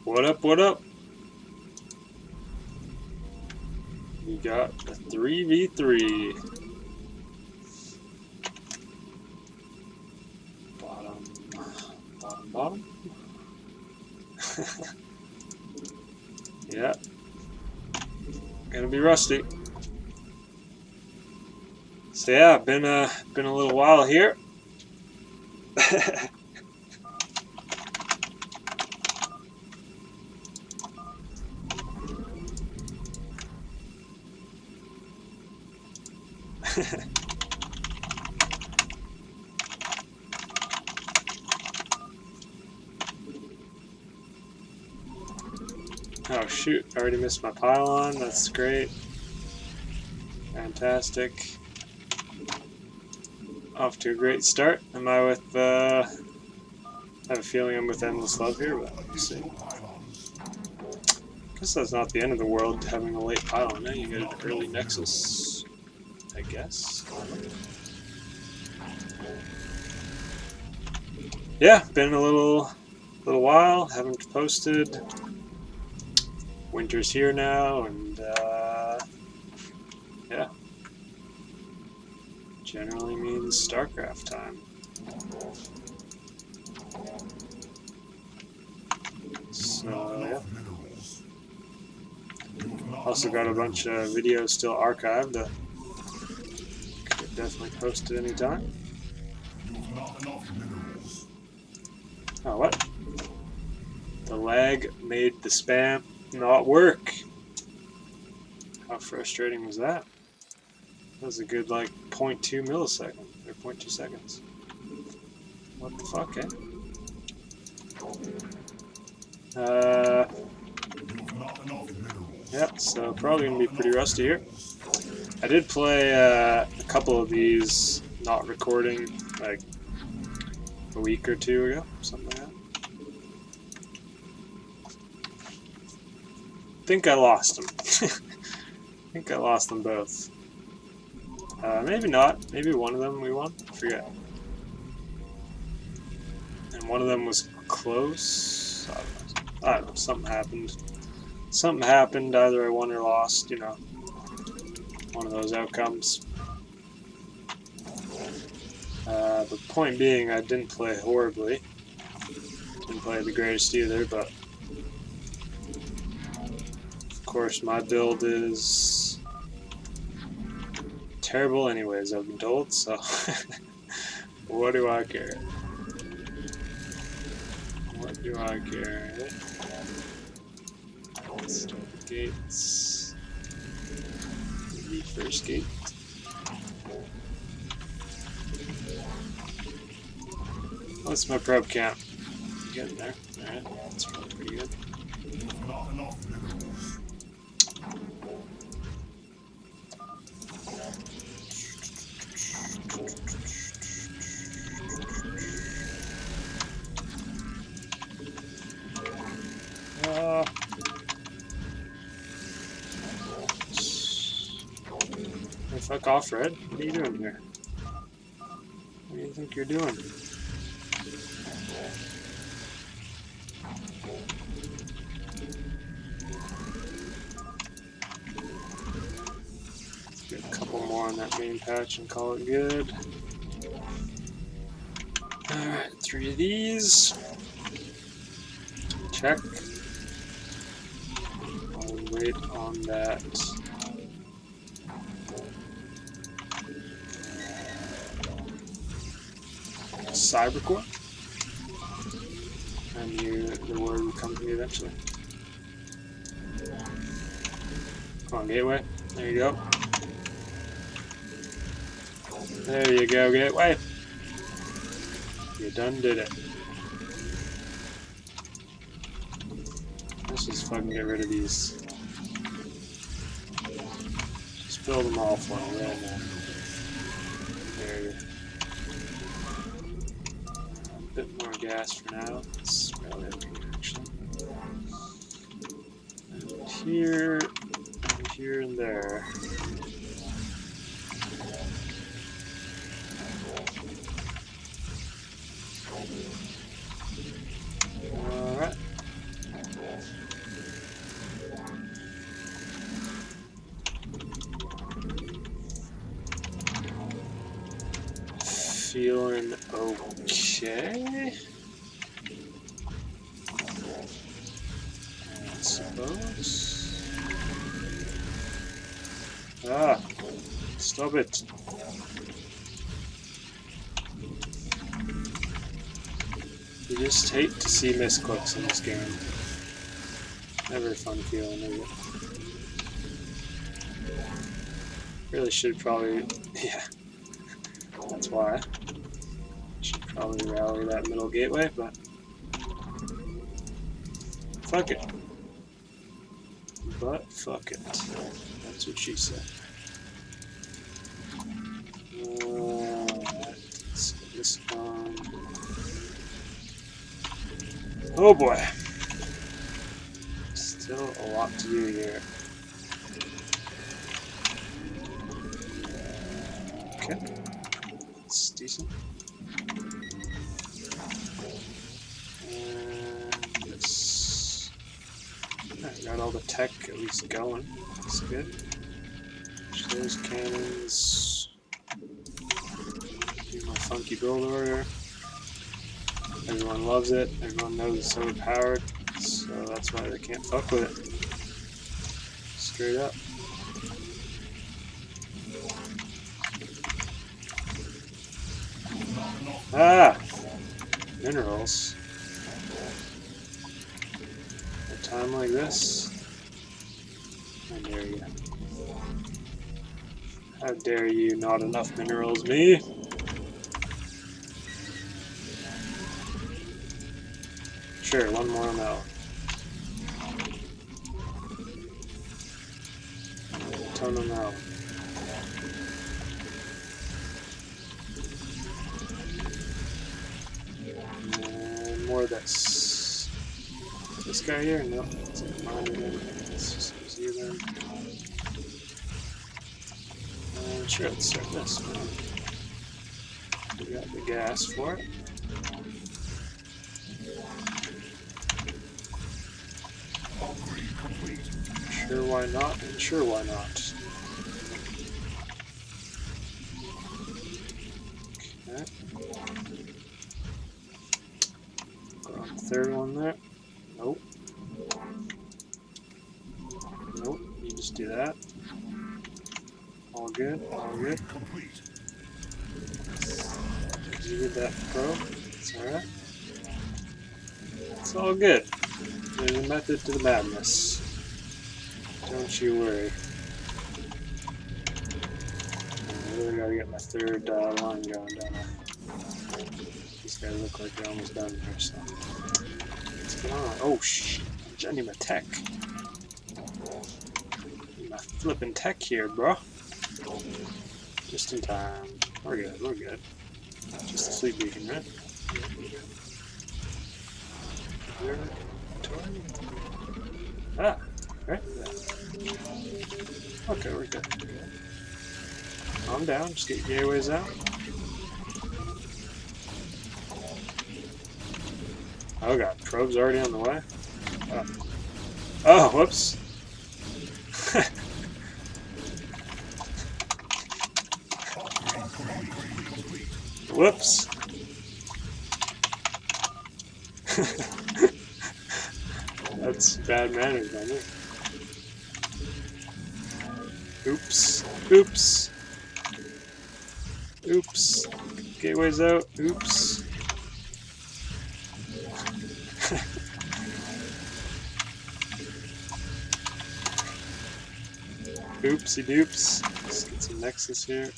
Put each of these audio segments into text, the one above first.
What up, what up? We got a 3v3. Bottom. Yeah. Gonna be rusty. So yeah, been a little while here. Oh shoot, I already missed my pylon. That's great. Fantastic. Off to a great start. Am I with, I have a feeling I'm with Endless Love here, but we'll see. Guess that's not the end of the world having a late pylon. You get an early Nexus, I guess. Yeah, been a little while. Haven't posted. Winter's here now, and yeah, generally means StarCraft time. So yeah. Also got a bunch of videos still archived that could definitely post at any time. Oh, what? The lag made the spam not work. How frustrating was that? That was a good like 0.2 millisecond or 0.2 seconds. What the fuck, eh? Yep, so probably gonna be pretty rusty here. I did play a couple of these not recording like a week or two ago, something like that. I think I lost them. I think I lost them both. Maybe not. Maybe one of them we won. I forget. And one of them was close. I don't know. Something happened. Something happened. Either I won or lost. You know, one of those outcomes. The point being, I didn't play horribly. Didn't play the greatest either, but of course my build is terrible anyways, I've been told, so what do I care? What do I care? Let's start the gates. The first gate. What's my probe count? Getting there. Alright, that's probably pretty good. Hey, fuck off, Red. What are you doing here? What do you think you're doing? Get a couple more on that main patch and call it good. Alright, 3 of these. Check. I'll wait on that. Cybercore. And the word will come to me eventually. Come on, Gateway. There you go. There you go, Gateway. You done did it. Let's just fucking get rid of these. Just build them all for me right now. There you go. A bit more gas for now. It's probably okay, actually. And here, and here, and there. Alright. feeling okay. I suppose. Ah, stop it. You just hate to see misclicks in this game. Never a fun feeling, is it? Really should probably, yeah, that's why. Should probably rally that middle gateway, but fuck it. But fuck it. That's what she said. Let's get this one. Oh boy. Still a lot to do here. Okay. It's decent. And this. I got all the tech at least going. That's good. Push those cannons. Do my funky build order. Everyone loves it. Everyone knows it's overpowered. So that's why they can't fuck with it. Straight up. Ah! Minerals. A time like this? How dare you? How dare you? Not enough minerals, me? Sure, one more now. Ton of now. And more of this. This guy here? No, it's a miner then. Let's just use you then. And sure, let's start this. We got the gas for it. Sure, why not? And sure, why not? Okay. Put on the third one there. Nope. Nope. You just do that. All good. All good. You did that, pro. It's alright. It's all good. There's a method to the madness. Don't you worry. I really gotta get my third line going, don't I? These guys look like they're almost done here, so. What's going on? Oh, shit. I need my tech. Need my flipping tech here, bro. Just in time. We're good, we're good. Just a sleep beacon, right? Ah, right? Okay, we're good. Calm down, just get your gateways out. Oh god, probe's already on the way. Oh, whoops. Whoops. That's bad manners by me. Oops. Oops. Oops. Gateway's out. Oops. Oopsie doops. Let's get some Nexus here.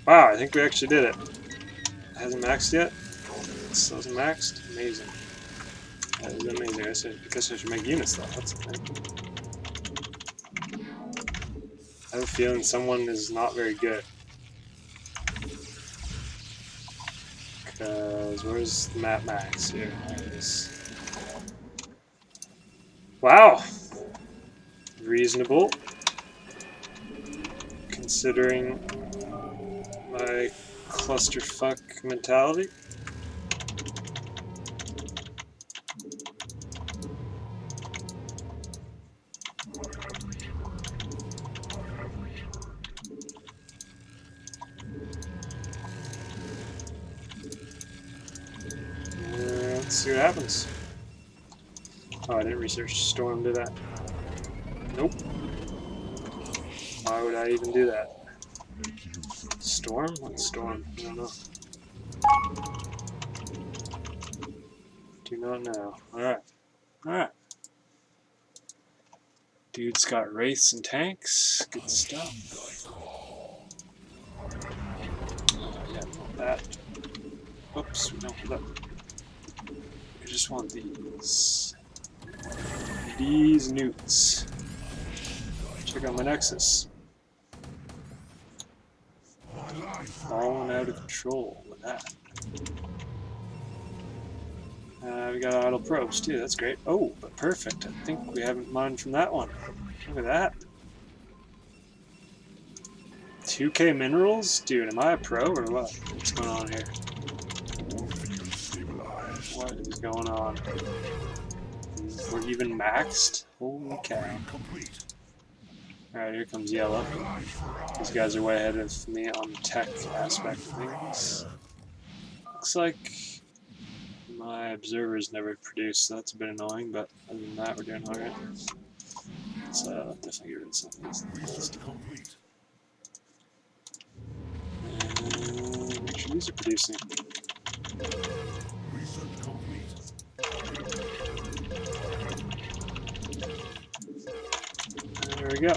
Wow, I think we actually did it. It hasn't maxed yet? It still hasn't maxed? Amazing. That is amazing. I guess I should make units though. That's the thing. I have a feeling someone is not very good. Because where's the map max here? There it is. Wow! Reasonable. Considering my clusterfuck mentality. Let's see what happens. Oh, I didn't research Storm, did I? Nope. Why would I even do that? Storm? What's Storm? I don't know. Do not know. Alright. Alright. Dude's got wraiths and tanks. Good stuff. Yeah, not that. Oops, we don't want that. We just want these. These newts. Check out my Nexus. Falling out of control with that. We got idle probes too, that's great. Oh, but perfect. I think we haven't mined from that one. Look at that. 2K minerals? Dude, am I a pro or what? What's going on here? What is going on? We're even maxed? Holy cow. Alright, here comes yellow. These guys are way ahead of me on the tech aspect of things. Looks like my observers never produced, so that's a bit annoying, but other than that, we're doing alright. Let's definitely get rid of some of these. And make sure these are producing. There we go.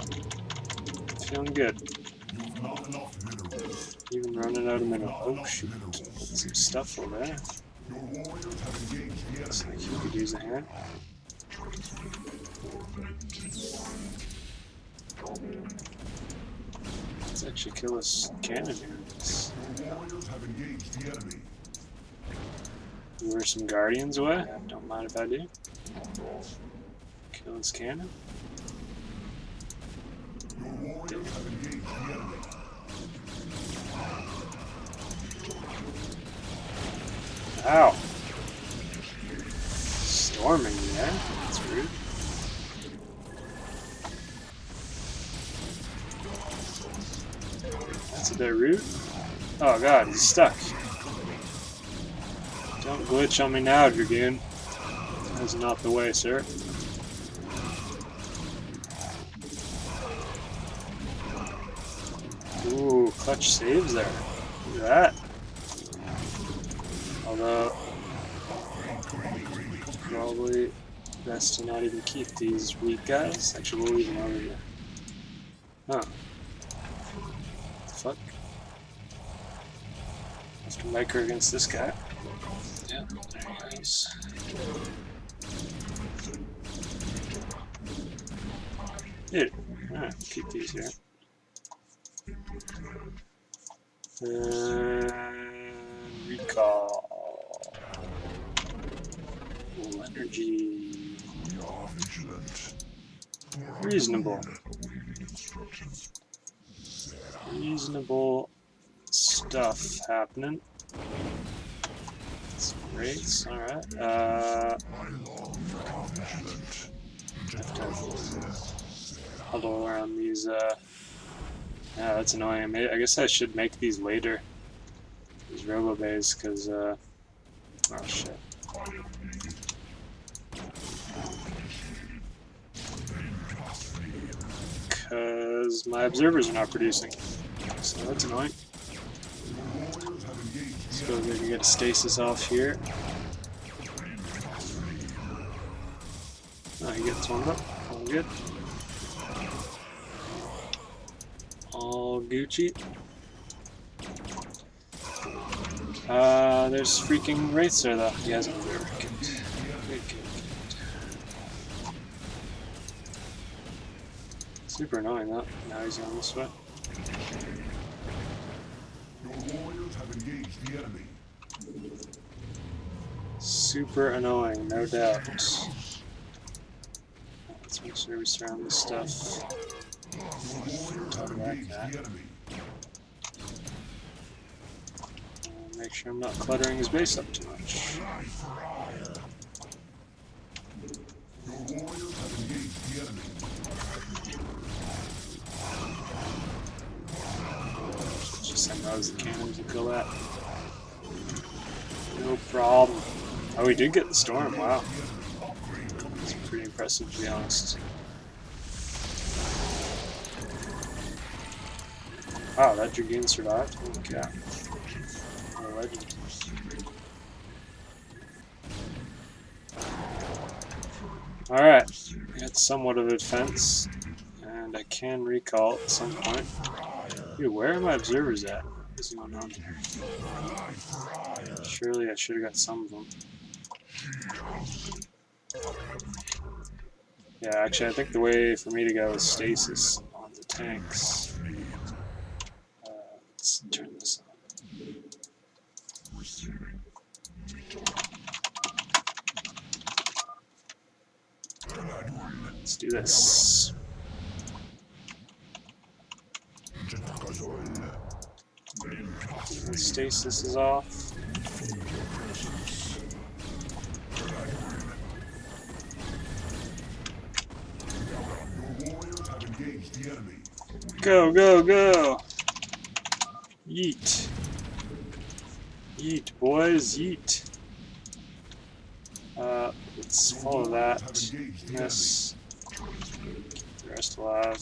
Feeling good. Even running out of mineral. Oh shoot. Some stuff over there. Looks like you could use a hand. Let's actually kill this cannon here. Lure some guardians away. Don't mind if I do. Kill this cannon. Ow. Storming, yeah? That's rude. That's a bit rude. Oh god, he's stuck. Don't glitch on me now, Dragoon. That's not the way, sir. Ooh, clutch saves there. Look at that. Although, probably best to not even keep these weak guys. Actually, we'll leave them over here. Huh. What the fuck? Have to micro against this guy. Yep, there he goes. Dude, alright, keep these here. And recall. Ooh, energy. Reasonable. Reasonable stuff happening. Some rates, alright. Have to huddle around these, yeah, that's annoying. I guess I should make these later. These robo bays, because, oh shit. Because my observers are not producing. So that's annoying. Suppose we can get a stasis off here. Oh, he gets one up. All good. All Gucci. There's freaking wraiths there though. He hasn't really kicked. Good. Super annoying though. Now he's on this way. Super annoying, no doubt. Let's make sure we surround this stuff. Talk about that. Make sure I'm not cluttering his base up too much. Just send those the cannons and kill that. No problem. Oh, we did get the storm. Wow. It's pretty impressive, to be honest. Wow, that Dragoon survived. Holy cow. What a legend. Alright, we got somewhat of a defense, and I can recall at some point. Dude, where are my observers at? What is going on here? Surely I should have got some of them. Yeah, actually I think the way for me to go is stasis on the tanks. Let's turn this on. Let's do this. And stasis is off. Go, go, go! Yeet. Yeet, boys, yeet. Let's follow that. Miss. Keep the rest alive.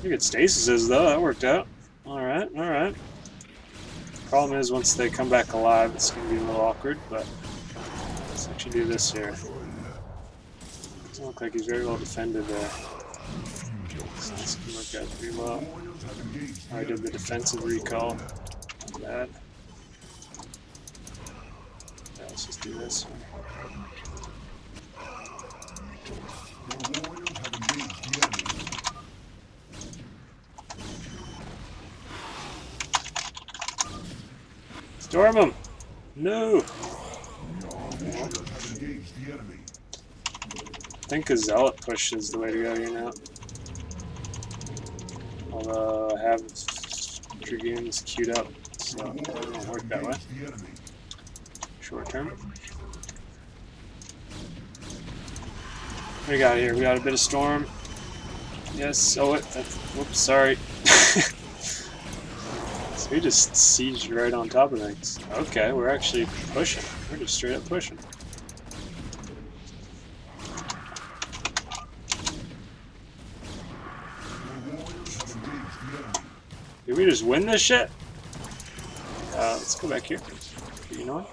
Pretty good stasis is, though. That worked out. Alright, alright. Problem is, once they come back alive, it's going to be a little awkward, but let's actually do this here. Doesn't look like he's very well defended there. So this can work out pretty well. I did the defensive recall. Not bad. Yeah, let's just do this one. Storm him! No! I think a zealot push is the way to go here now. Although I have Dragoons queued up, so it won't work that way. Short term. What do we got here? We got a bit of storm. Yes, oh it. Whoops, sorry. So we just sieged right on top of things. Okay, we're actually pushing. We're just straight up pushing. Did we just win this shit? Let's go back here. You know what?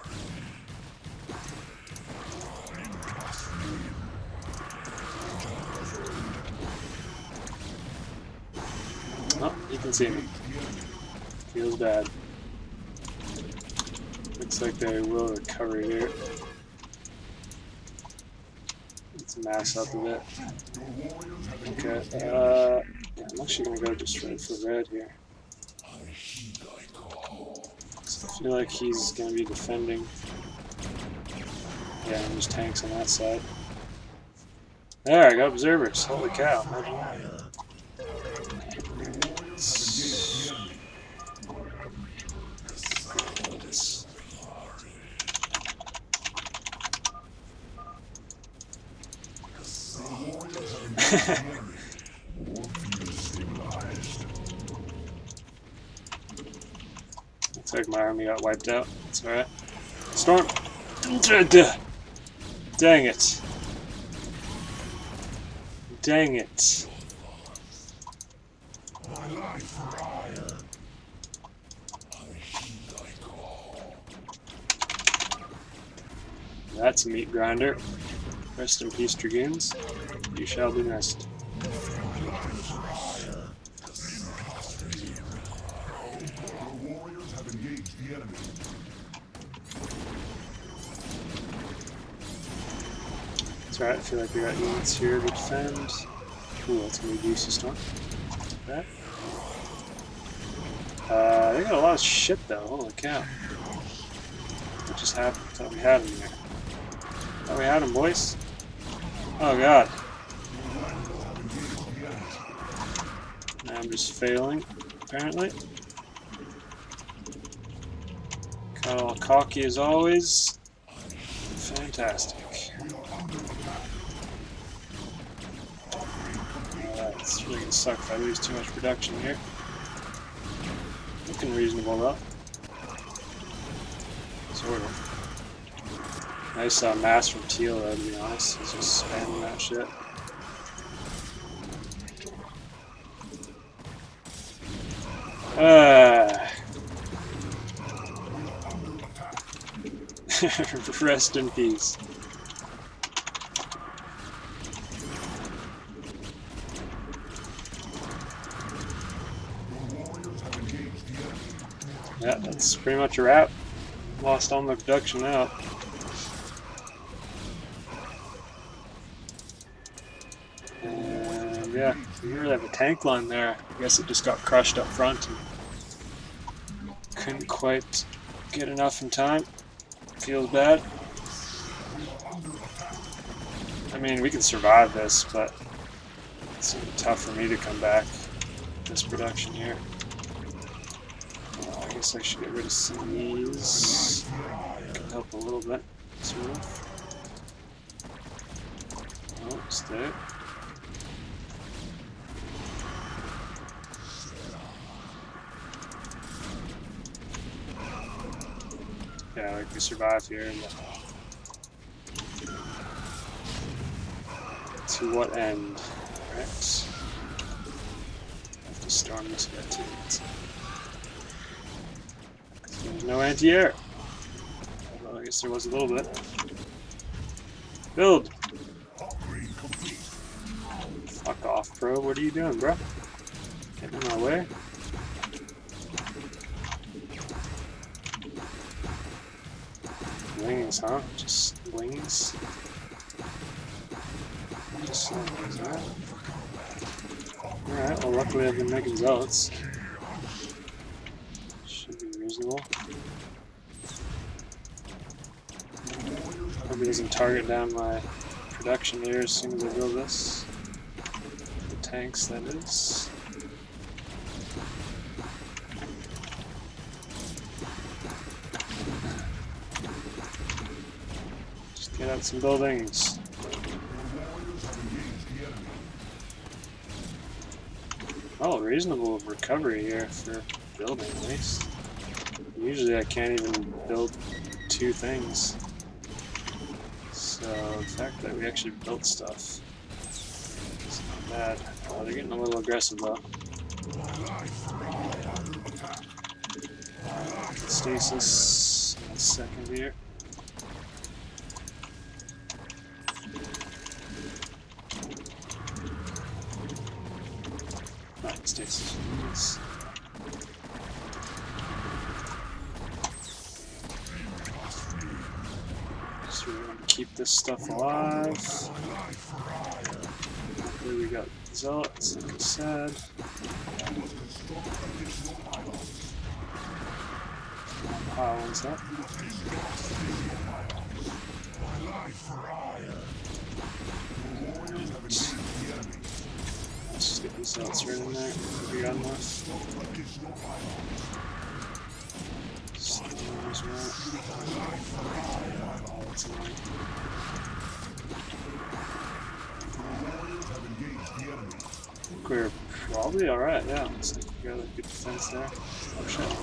Oh, you can see me. Feels bad. Looks like they will recover here. Let's mass up a bit. Okay, yeah, I'm actually gonna go just right for red here. So I feel like he's gonna be defending. Yeah, and there's tanks on that side. There, I got observers. Holy cow, imagine that. Looks like my army got wiped out. That's alright. Storm! Dang it. Dang it. That's a meat grinder. Rest in peace, Dragoons. You shall be missed. That's right, I feel like we got units here to defend. Ooh, that's gonna be juicy storm. That. They got a lot of shit though, holy cow. What just happened? I thought we had him there. Thought we had him, boys. Oh god. Now I'm just failing, apparently. Got all cocky as always. Fantastic. It's really gonna suck if I lose too much production here. Looking reasonable though. Sort of. Nice mass from Teal, though, to be honest. He's just spamming that shit. Rest in peace. Yeah, that's pretty much a wrap. Lost all my production now. And yeah, we really have a tank line there. I guess it just got crushed up front and couldn't quite get enough in time. Feels bad. I mean, we can survive this, but it's tough for me to come back. This production here. I guess I should get rid of some of these. Can help a little bit, sort of. Oh, stay. Yeah, like we survive here. To what end? Right. Have to storm this guy too. There's no anti-air. Although I guess there was a little bit. Build! Fuck off, bro. What are you doing, bro? Getting in my way? Wings, huh? Just wings? Just like that. Alright, well luckily I've been making zealots. Should be reasonable. Hope he doesn't target down my production here as soon as I build this. The tanks, that is. Just get out some buildings. Oh, reasonable recovery here for building at least. Usually I can't even build 2 things. So the fact that we actually built stuff is not bad. Oh, they're getting a little aggressive though. Stasis in a second here. Not stasis. Yes. So we want to keep this stuff alive. Hopefully we got zealots, like I said. Pylons up. Let's just get these zealots right in there. We got enough. Storms, right? Oh, that's annoying. I think we're probably alright, yeah. Looks like we got a good defense there. Oh shit.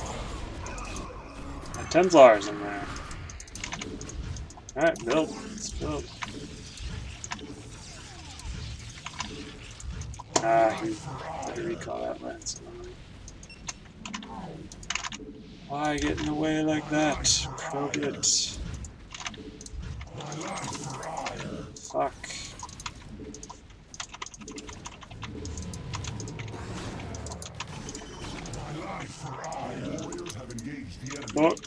Templars in there. Alright, build. Let's build. Ah, he better recall that lens. Why get in the way like that? Probe it. Fuck. Fuck.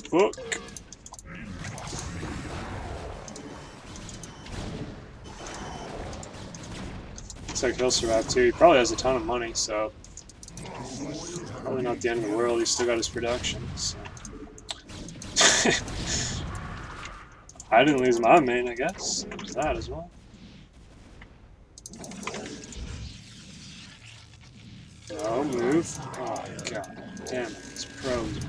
Fuck. Looks like he'll survive too. He probably has a ton of money, so probably not the end of the world. He's still got his production. So. I didn't lose my main, I guess. There's that as well. Oh, move. Oh, god damn it. It's probes.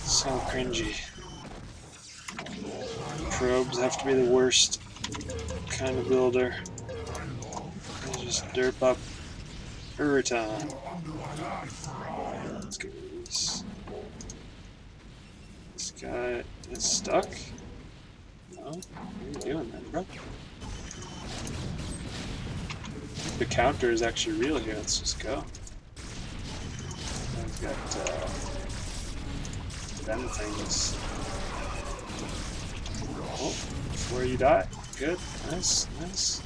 So cringy. Probes have to be the worst kind of builder. They just derp up every time. Let's get rid of this. This guy It's stuck? No? What are you doing then, bro? The counter is actually real here. Let's just go. I've got them things. Oh, before you die. Good. Nice. Nice.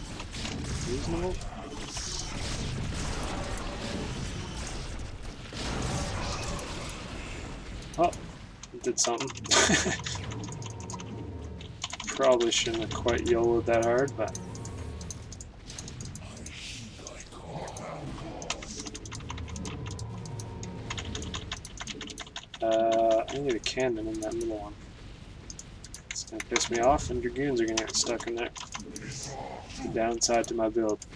Reasonable. Oh, it did something. Probably shouldn't have quite YOLO'd that hard, but. I need a cannon in that middle one. It's gonna piss me off, and dragoons are gonna get stuck in there. The downside to my build.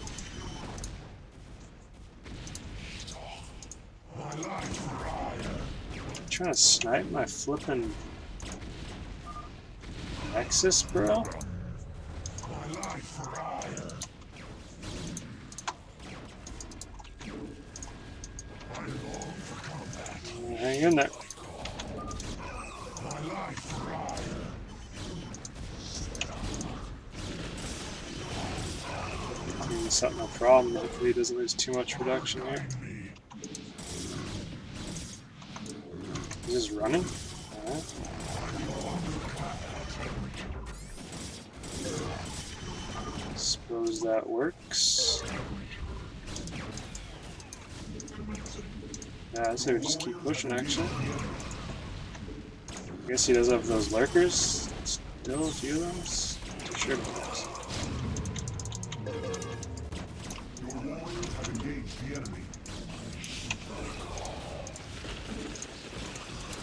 Trying to snipe my flippin' Nexus, bro? Hang in there. It's not no problem. Hopefully he doesn't lose too much production here. He's just running? Alright. Suppose that works. Yeah, I'd say we just keep pushing, actually. I guess he does have those lurkers. Still a few of them. Not too sure about those.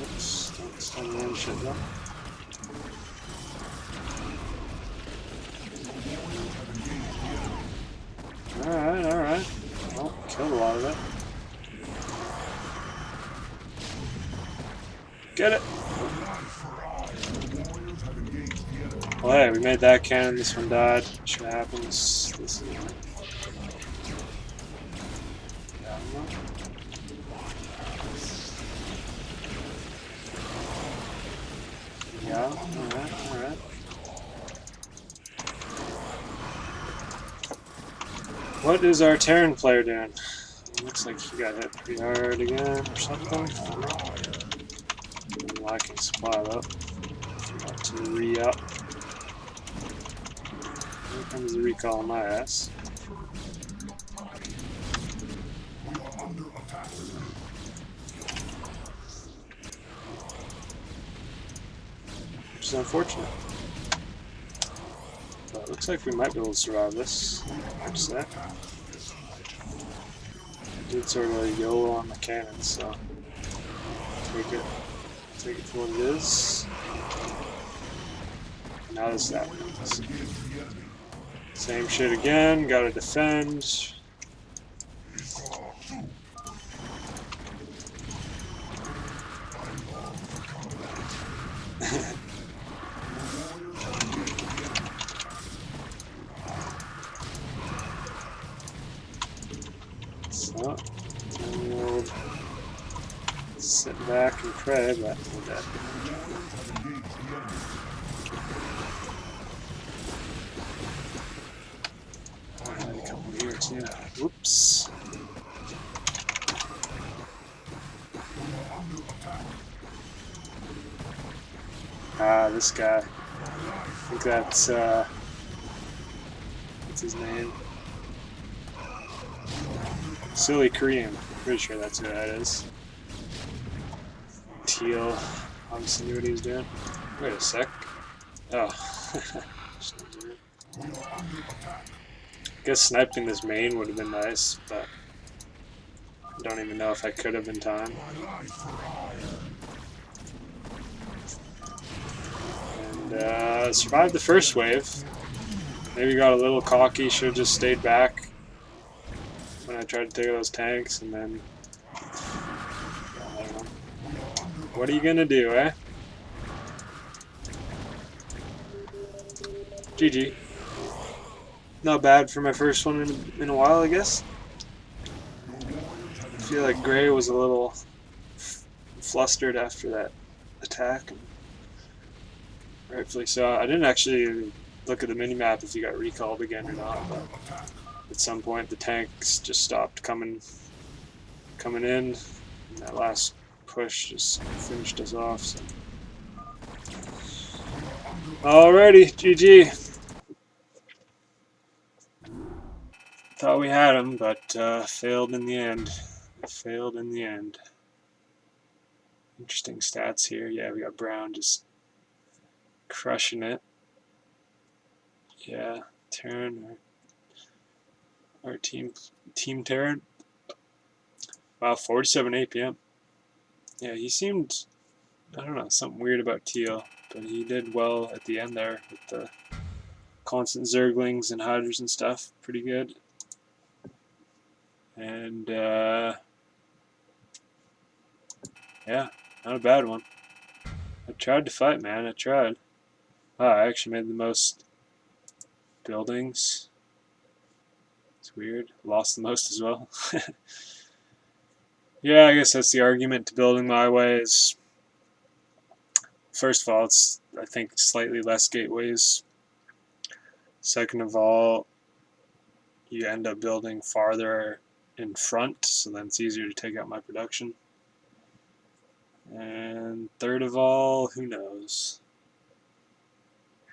Oops, don't stun me and shit though. Alright, alright. Well, killed a lot of it. Get it! Well, hey, we made that cannon, this one died. Should happen. This is yeah, alright, alright. What is our Terran player doing? Looks like he got hit pretty hard again or something. I don't know. I'm lacking supply though. About to re-up. Here comes the recall on my ass. Which is unfortunate. But it looks like we might be able to survive this. Watch that. I did sort of a YOLO on the cannon, so take it for what it is. Now this happens. Same shit again, gotta defend. So, we'll sit back and pray, but we're dead. A couple here too. Whoops. Ah, this guy. I think that's what's his name? Silly Korean. Pretty sure that's who that is. Teal obviously knew what he was doing. Wait a sec. Oh. Guess sniping this main would have been nice, but I don't even know if I could have in time. And survived the first wave. Maybe got a little cocky, should have just stayed back when I tried to take those tanks, and then I don't know. What are you gonna do, eh? GG. Not bad for my first one in a while, I guess. I feel like Gray was a little flustered after that attack. Rightfully so. I didn't actually look at the minimap if he got recalled again or not, but at some point the tanks just stopped coming in, and that last push just finished us off. So. Alrighty, GG. Thought we had him, but failed in the end. Failed in the end. Interesting stats here. Yeah, we got Brown just crushing it. Yeah, Terran, our team Terran. Wow, 47 APM. Yeah, he seemed, I don't know, something weird about Teal, but he did well at the end there with the constant Zerglings and Hydras and stuff. Pretty good. And yeah, not a bad one. I tried to fight, man. I tried. Wow, I actually made the most buildings. It's weird. Lost the most as well. Yeah, I guess that's the argument to building my way is, first of all, it's, I think, slightly less gateways. Second of all, you end up building farther in front, so then it's easier to take out my production. And third of all, who knows?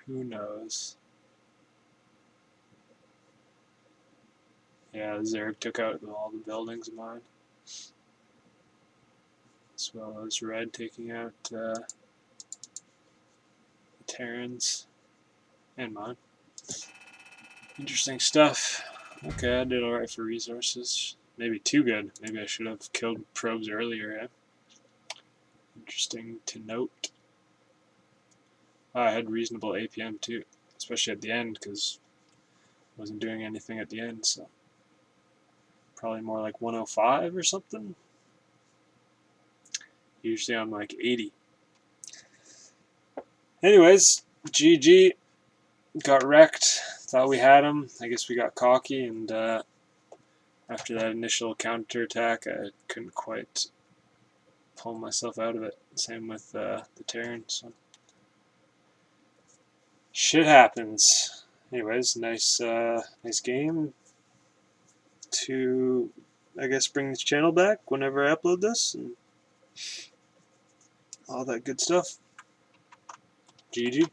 Who knows? Yeah, Zerg took out all the buildings of mine. As well as Red taking out the Terrans and mine. Interesting stuff. Okay, I did alright for resources. Maybe too good. Maybe I should have killed probes earlier, eh? Interesting to note. I had reasonable APM too, especially at the end, because I wasn't doing anything at the end, so probably more like 105 or something. Usually I'm like 80. Anyways, GG. Got wrecked. Thought we had him. I guess we got cocky, and after that initial counterattack, I couldn't quite pull myself out of it. Same with the Terran. So. Shit happens. Anyways, nice game to, I guess, bring this channel back whenever I upload this and all that good stuff. GG.